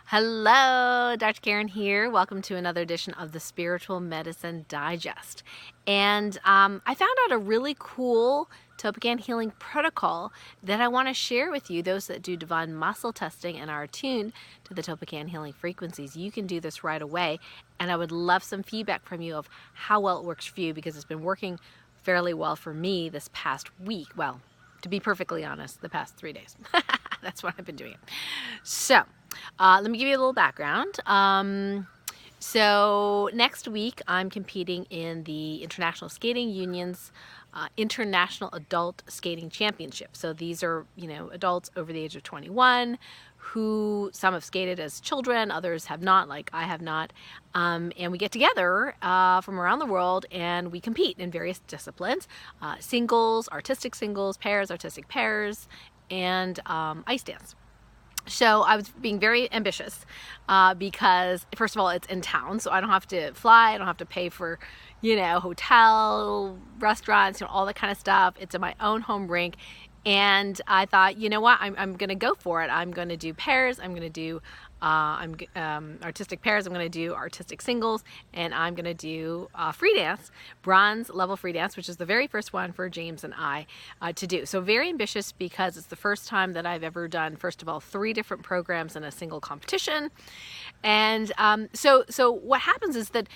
Hello, Dr. Karen here. Welcome to another edition of the Spiritual Medicine Digest. And I found out a really cool TOLPAKAN healing protocol that I want to share with you. Those that do divine muscle testing and are attuned to the TOLPAKAN healing frequencies, you can do this right away. And I would love some feedback from you of how well it works for you, because it's been working fairly well for me this past week. Well, to be perfectly honest, the past 3 days. That's when I've been doing it. So let me give you a little background. So next week I'm competing in the International Skating Union's International Adult Skating Championship. So these are, adults over the age of 21 who some have skated as children, others have not, like I have not. And we get together from around the world and we compete in various disciplines, singles, artistic singles, pairs, artistic pairs, and ice dance. So I was being very ambitious because, first of all, it's in town, so I don't have to fly, I don't have to pay for, hotel, restaurants, all that kind of stuff. It's in my own home rink. And I thought, you know what, I'm going to go for it. I'm going to do pairs, I'm going to do artistic pairs, I'm going to do artistic singles, and I'm going to do free dance, bronze level free dance, which is the very first one for James and I to do. So very ambitious because it's the first time that I've ever done, first of all, 3 different programs in a single competition. And so what happens is that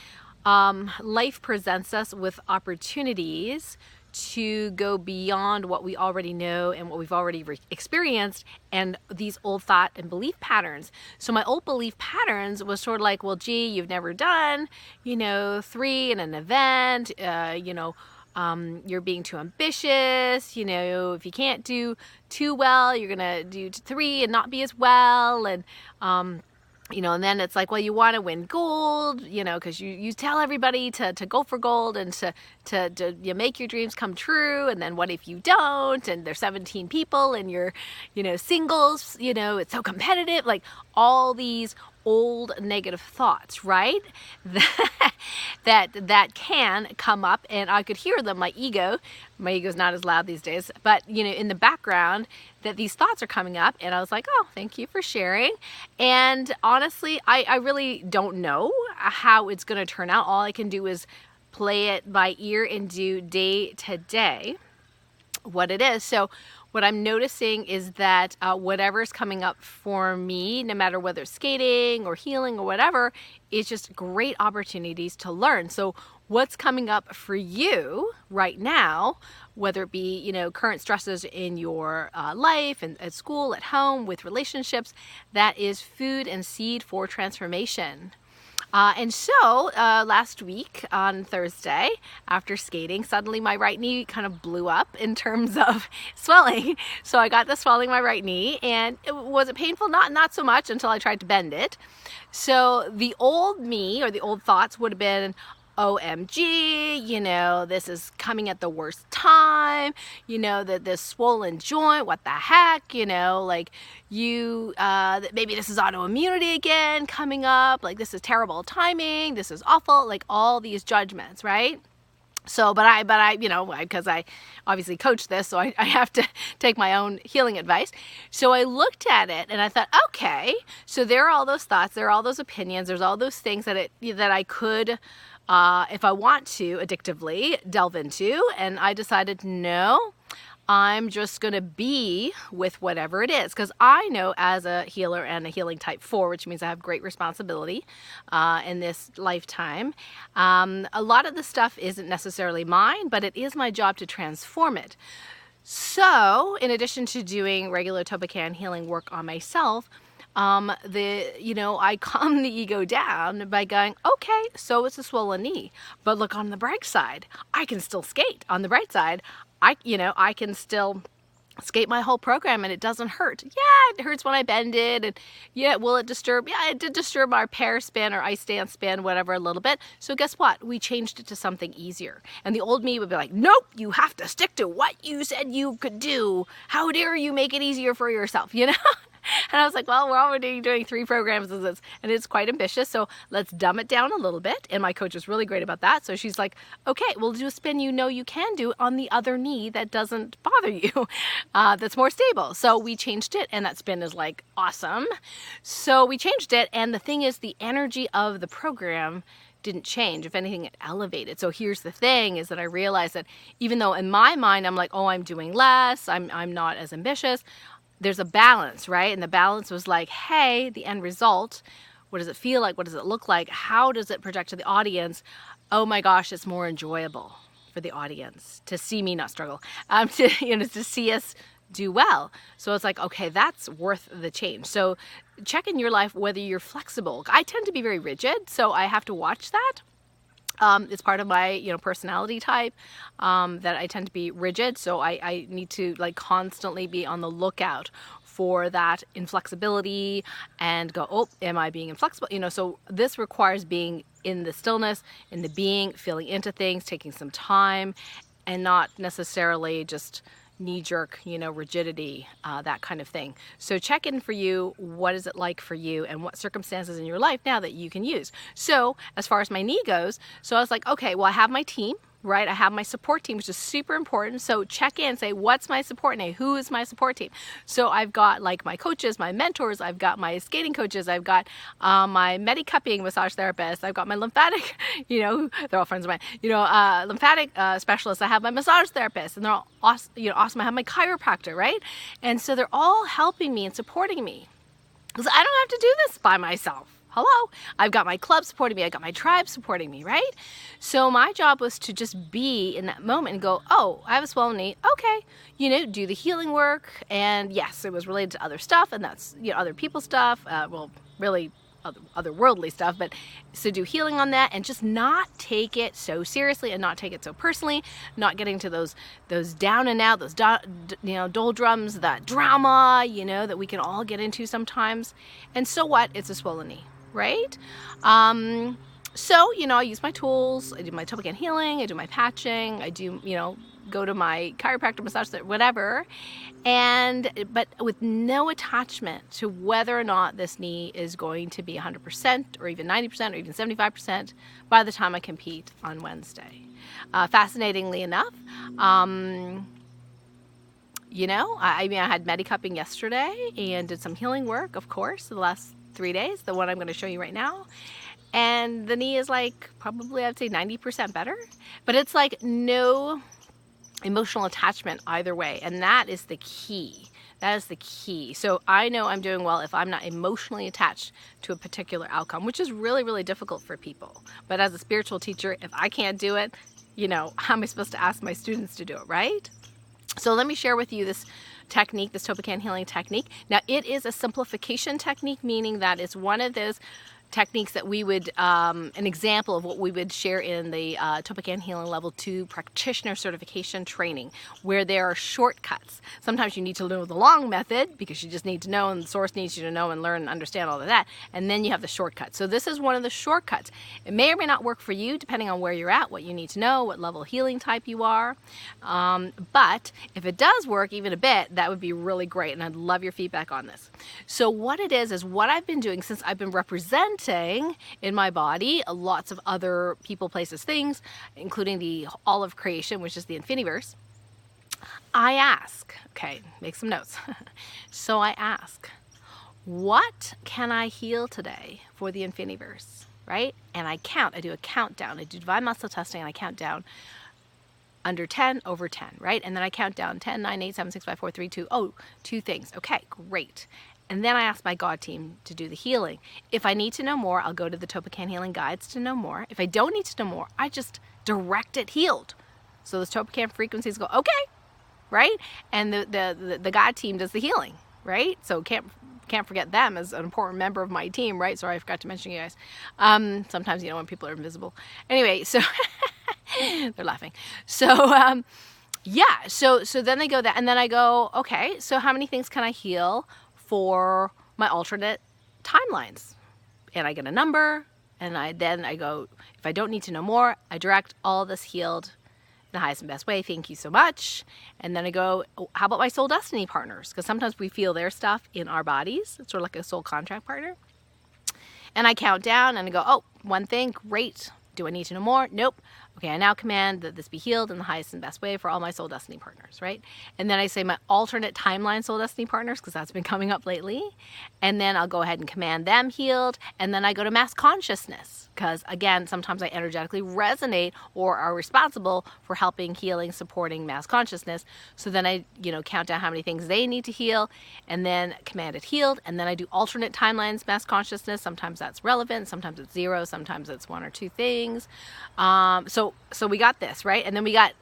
life presents us with opportunities to go beyond what we already know and what we've already experienced and these old thought and belief patterns. So my old belief patterns was sort of like, well, gee, you've never done, 3 in an event, you're being too ambitious, if you can't do too well, you're gonna do 3 and not be as well. And and then it's like, well, you want to win gold, because you tell everybody to go for gold and to make your dreams come true. And then what if you don't? And there's 17 people and you're, singles, it's so competitive, like all these old negative thoughts, right? That can come up, and I could hear them. My ego's not as loud these days, but in the background, that these thoughts are coming up, and I was like, oh, thank you for sharing. And honestly, I really don't know how it's going to turn out. All I can do is play it by ear and do day to day what it is. So what I'm noticing is that whatever's coming up for me, no matter whether it's skating or healing or whatever, is just great opportunities to learn. So what's coming up for you right now, whether it be, current stresses in your life and at school, at home, with relationships, that is food and seed for transformation. And so last week on Thursday, after skating, suddenly my right knee kind of blew up in terms of swelling. So I got the swelling in my right knee, and was it painful? Not so much until I tried to bend it. So the old me, or the old thoughts, would have been, OMG, this is coming at the worst time, that this swollen joint, what the heck, maybe this is autoimmunity again coming up, like this is terrible timing, this is awful, like all these judgments, right? So, but I, because I obviously coach this, so I have to take my own healing advice. So I looked at it and I thought, okay, so there are all those thoughts, there are all those opinions, there's all those things that I could, if I want to, addictively delve into. And I decided, no, I'm just going to be with whatever it is. Because I know, as a healer and a healing type 4, which means I have great responsibility in this lifetime, a lot of the stuff isn't necessarily mine, but it is my job to transform it. So in addition to doing regular TOLPAKAN healing work on myself, I calm the ego down by going, okay, so it's a swollen knee, but look, on the bright side, I can still skate. On the bright side, I can still skate my whole program and it doesn't hurt. Yeah, it hurts when I bend it, and yeah, will it disturb? Yeah, it did disturb our pair spin or ice dance spin, whatever, a little bit. So guess what? We changed it to something easier. And the old me would be like, nope, you have to stick to what you said you could do. How dare you make it easier for yourself, And I was like, well, we're already doing 3 programs of this, and it's quite ambitious, so let's dumb it down a little bit. And my coach is really great about that. So she's like, okay, we'll do a spin you know you can do on the other knee that doesn't bother you, that's more stable. So we changed it, and that spin is like awesome. So we changed it, and the thing is, the energy of the program didn't change. If anything, it elevated. So here's the thing, is that I realized that even though in my mind I'm like, oh, I'm doing less, I'm not as ambitious, there's a balance, right? And the balance was like, hey, the end result, what does it feel like? What does it look like? How does it project to the audience? Oh my gosh, it's more enjoyable for the audience to see me not struggle, to see us do well. So it's like, okay, that's worth the change. So check in your life whether you're flexible. I tend to be very rigid, so I have to watch that. It's part of my, personality type, that I tend to be rigid. So I need to like constantly be on the lookout for that inflexibility and go, oh, am I being inflexible? So this requires being in the stillness, in the being, feeling into things, taking some time, and not necessarily just knee-jerk, rigidity, that kind of thing. So check in for you. What is it like for you, and what circumstances in your life now that you can use? So as far as my knee goes, so I was like, okay, well, I have my team, right? I have my support team, which is super important. So check in, say, what's my support name? Who is my support team? So I've got like my coaches, my mentors, I've got my skating coaches, I've got my medi-cupping massage therapist, I've got my lymphatic, they're all friends of mine, lymphatic specialist, I have my massage therapist, and they're all awesome, awesome. I have my chiropractor, right? And so they're all helping me and supporting me, because I don't have to do this by myself. Hello, I've got my club supporting me, I got my tribe supporting me, right? So my job was to just be in that moment and go, oh, I have a swollen knee, okay, do the healing work. And yes, it was related to other stuff, and that's, other people's stuff, really other worldly stuff, but so do healing on that, and just not take it so seriously and not take it so personally, not getting to those down and out, those doldrums, that drama, that we can all get into sometimes. And so what? It's a swollen knee, right? So, I use my tools, I do my TOLPAKAN healing, I do my patching, I do, go to my chiropractor, massage, whatever, but with no attachment to whether or not this knee is going to be 100% or even 90% or even 75% by the time I compete on Wednesday. Fascinatingly enough, I had medi-cupping yesterday and did some healing work, of course, the last 3 days, the one I'm going to show you right now. And the knee is like probably, I'd say 90% better, but it's like no emotional attachment either way. And that is the key. That is the key. So I know I'm doing well if I'm not emotionally attached to a particular outcome, which is really, really difficult for people. But as a spiritual teacher, if I can't do it, how am I supposed to ask my students to do it, right? So let me share with you this technique, this TOLPAKAN healing technique. Now, it is a simplification technique, meaning that it's one of those techniques that we would, an example of what we would share in the TOLPAKAN Healing Level 2 Practitioner Certification Training, where there are shortcuts. Sometimes you need to know the long method because you just need to know, and the source needs you to know and learn and understand all of that, and then you have the shortcuts. So this is one of the shortcuts. It may or may not work for you depending on where you're at, what you need to know, what level of healing type you are, but if it does work even a bit, that would be really great, and I'd love your feedback on this. So what it is what I've been doing since I've been representing in my body lots of other people, places, things, including the all of creation, which is the Infiniverse. I ask, okay, make some notes. So I ask, what can I heal today for the Infiniverse, right? And I count, I do a countdown, I do divine muscle testing, and I count down under 10, over 10, right? And then I count down 10, 9, 8, 7, 6, 5, 4, 3, 2, oh, 2 things. Okay, great. And then I ask my God team to do the healing. If I need to know more, I'll go to the TOLPAKAN healing guides to know more. If I don't need to know more, I just direct it healed. So those TOLPAKAN frequencies go, okay, right? And the God team does the healing, right? So can't forget them as an important member of my team, right? Sorry, I forgot to mention you guys. Sometimes, when people are invisible. Anyway, so they're laughing. So, yeah, so then they go that, and then I go, okay, so how many things can I heal for my alternate timelines? And I get a number, and then I go, if I don't need to know more, I direct all this healed the highest and best way, thank you so much. And then I go, oh, how about my soul destiny partners? Because sometimes we feel their stuff in our bodies. It's sort of like a soul contract partner. And I count down and I go, oh, one thing, great. Do I need to know more? Nope. Okay, I now command that this be healed in the highest and best way for all my soul destiny partners, right? And then I say my alternate timeline soul destiny partners, because that's been coming up lately. And then I'll go ahead and command them healed. And then I go to mass consciousness, because again, sometimes I energetically resonate or are responsible for helping, healing, supporting mass consciousness. So then I, count down how many things they need to heal, and then command it healed. And then I do alternate timelines mass consciousness. Sometimes that's relevant, sometimes it's 0, sometimes it's 1 or 2 things. So we got this, right? And then we got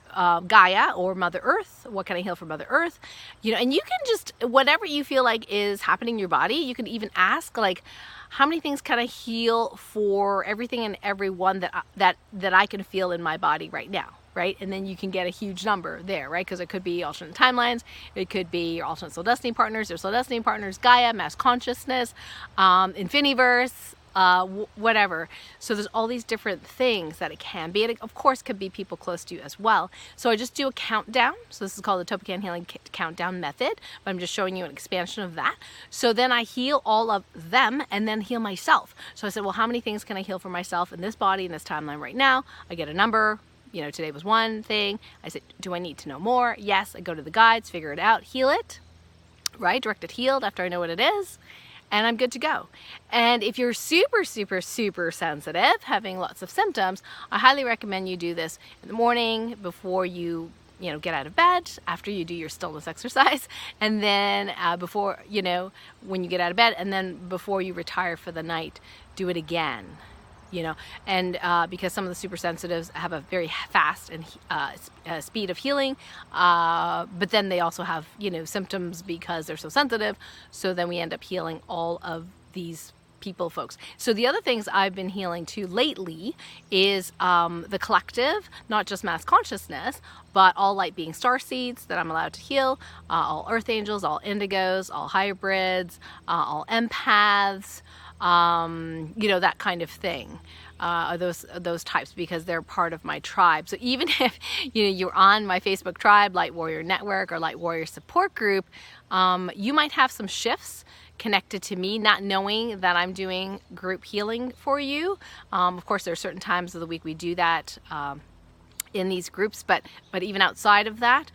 Gaia, or Mother Earth. What can I heal for Mother Earth? And you can just, whatever you feel like is happening in your body, you can even ask, like, how many things can I heal for everything and everyone that I can feel in my body right now, right? And then you can get a huge number there, right? Because it could be alternate timelines, it could be your alternate soul destiny partners, your soul destiny partners, Gaia, mass consciousness, Infiniverse, whatever. So there's all these different things that it can be. And it, of course, could be people close to you as well. So I just do a countdown. So this is called the TOLPAKAN healing countdown method, but I'm just showing you an expansion of that. So then I heal all of them and then heal myself. So I said, well, how many things can I heal for myself in this body, in this timeline right now? I get a number. Today was one thing. I said, do I need to know more? Yes. I go to the guides, figure it out, heal it, right? Directed healed after I know what it is. And I'm good to go. And if you're super, super, super sensitive, having lots of symptoms, I highly recommend you do this in the morning before you, get out of bed, after you do your stillness exercise, and then before, when you get out of bed, and then before you retire for the night, do it again. And because some of the super sensitives have a very fast and speed of healing, but then they also have, symptoms because they're so sensitive. So then we end up healing all of these folks. So the other things I've been healing too lately is the collective, not just mass consciousness, but all light being star seeds that I'm allowed to heal, all earth angels, all indigos, all hybrids, all empaths, that kind of thing. Those types, because they're part of my tribe. So even if you're on my Facebook tribe, Light Warrior Network or Light Warrior Support Group, you might have some shifts connected to me, not knowing that I'm doing group healing for you. Of course, there are certain times of the week we do that in these groups, but even outside of that,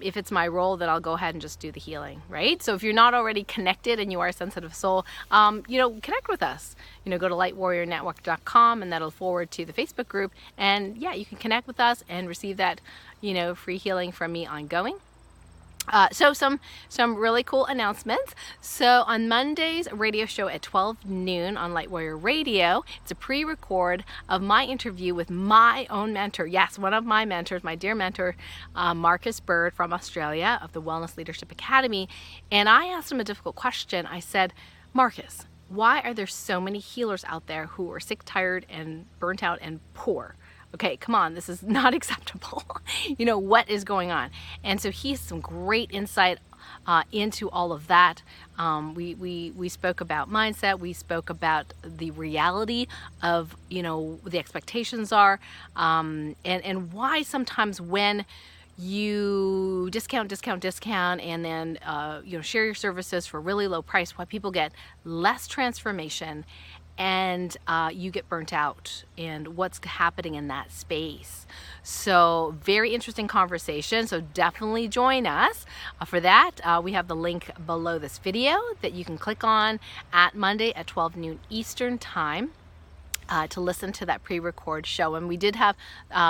if it's my role, then I'll go ahead and just do the healing, right? So if you're not already connected and you are a sensitive soul, connect with us. Go to lightwarriornetwork.com, and that'll forward to the Facebook group, and yeah, you can connect with us and receive that, free healing from me ongoing. So some really cool announcements. So on Monday's radio show at 12 noon on Light Warrior Radio, it's a pre-record of my interview with my own mentor. Yes, one of my mentors, my dear mentor, Marcus Bird from Australia of the Wellness Leadership Academy. And I asked him a difficult question. I said, Marcus, why are there so many healers out there who are sick, tired, and burnt out and poor? Okay, come on, this is not acceptable. What is going on? And so he has some great insight into all of that. We spoke about mindset. We spoke about the reality of, the expectations are, and why sometimes when you discount, and then, share your services for a really low price, why people get less transformation and you get burnt out, and what's happening in that space. So very interesting conversation. So definitely join us for that. We have the link below this video that you can click on at Monday at 12 noon Eastern time. To listen to that pre-record show. And we did have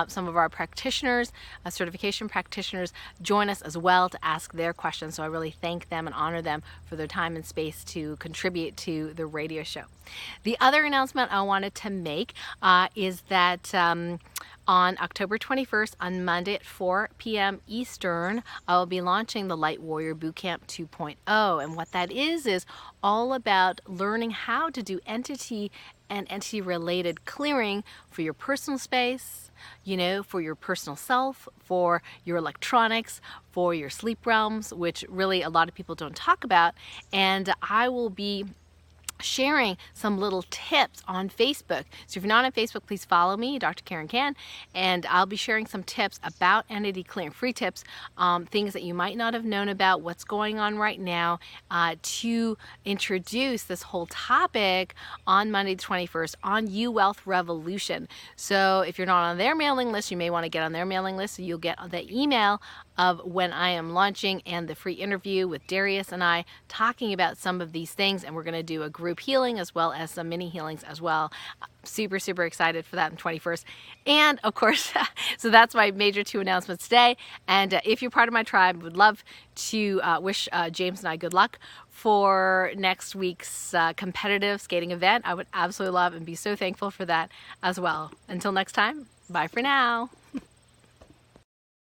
some of our practitioners, certification practitioners, join us as well to ask their questions. So I really thank them and honor them for their time and space to contribute to the radio show. The other announcement I wanted to make is that on October 21st, on Monday at 4 p.m. Eastern, I will be launching the Light Warrior Bootcamp 2.0. And what that is all about learning how to do entity and entity-related clearing for your personal space, for your personal self, for your electronics, for your sleep realms, which really a lot of people don't talk about. And I will be sharing some little tips on Facebook. So if you're not on Facebook, please follow me, Dr. Karen Can, and I'll be sharing some tips about entity clearing, free tips, things that you might not have known about, what's going on right now, to introduce this whole topic on Monday the 21st on U Wealth Revolution. So if you're not on their mailing list, you may want to get on their mailing list so you'll get the email of when I am launching and the free interview with Darius and I talking about some of these things, and we're going to do a group healing as well as some mini healings as well. Super, super excited for that on 21st. And of course, so that's my major 2 announcements today. And if you're part of my tribe, would love to wish James and I good luck for next week's competitive skating event. I would absolutely love and be so thankful for that as well. Until next time, bye for now.